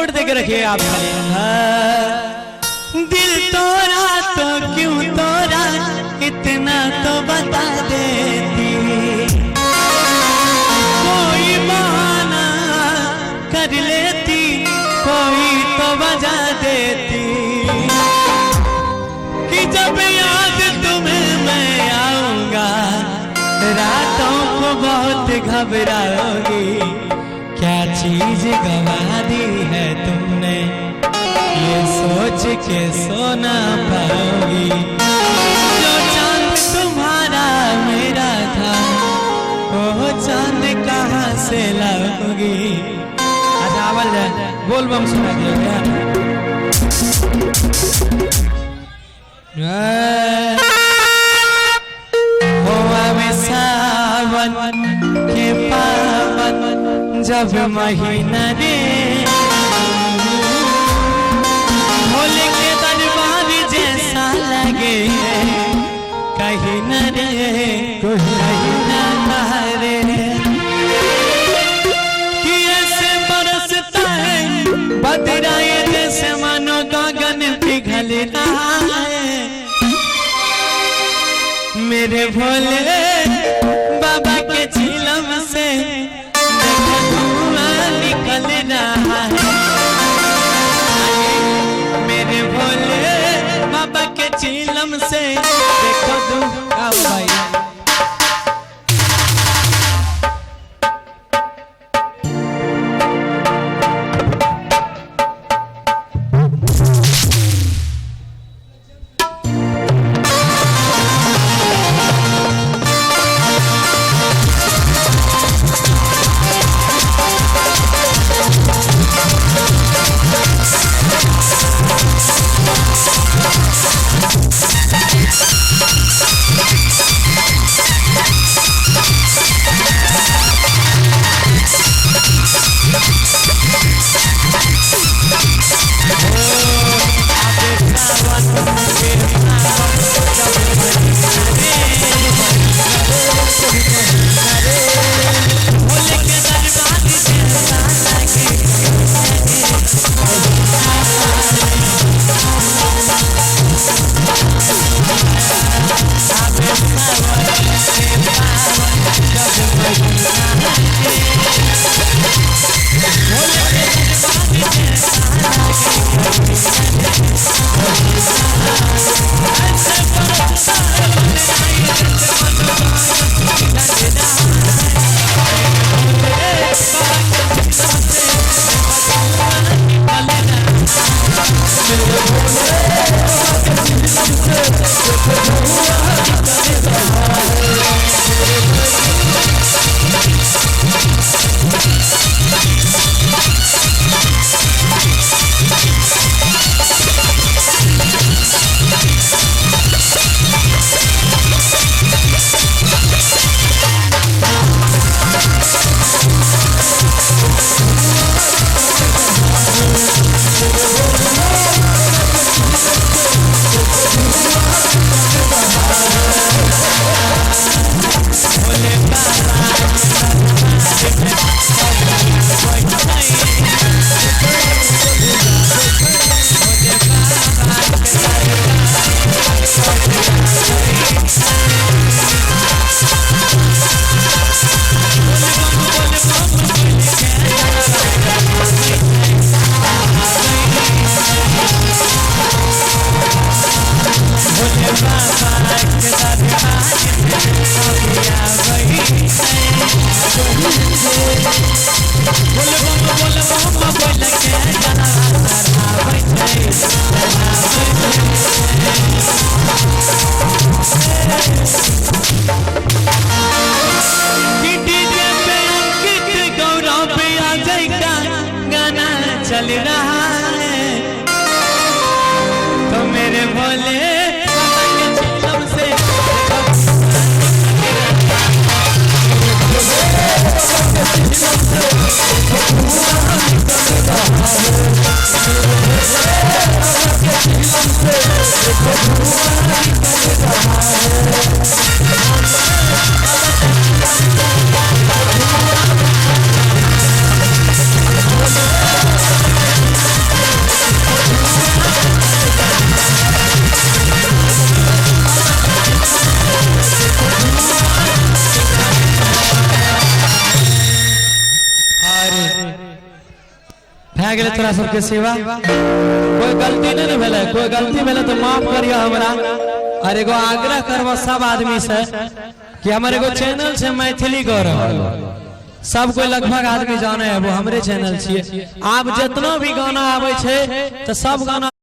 Code देके रखिए आप। दिल तोरा तो क्यों तोरा इतना तो बता देती, कोई बहाना कर लेती, कोई तो बजा देती, कि जब याद तुम्हें मैं आऊंगा रातों को बहुत घबराओगी। क्या चीज गवा दी है तुमने ये सोच के सोना पाओगी। जो चांद तुम्हारा मेरा था वो चांद कहाँ से लाओगी। अच्छा आवाज है, बोल बम सुना दिया सावन के पावन जब महीना रे, भोले के दरबार जैसा लगे कहीं न रे कहीं न रे, कि ऐसे बरसता है बदराए जैसे मानो गगन पिघल रहा है। मेरे भोले बाबा के झीलम से धुआं निकल रहा है। मेरे भोले बाबा के झीलम से देखो धुआं भाई। चल रहा है तो मेरे भोले से भए गेलै तोरा सबके सेवा। कोई गलती नहीं भेलै, कोई गलती भेलै तो माफ करियो हमरा। और एगो आग्रह करबो सब आदमी से कि हमर एगो चैनल से मैथिली गौरव, सब कोई लगभग आदमी जाने है, वो हमरे चैनल छिए। आप जितना भी गाना आवे छे तो सब गाना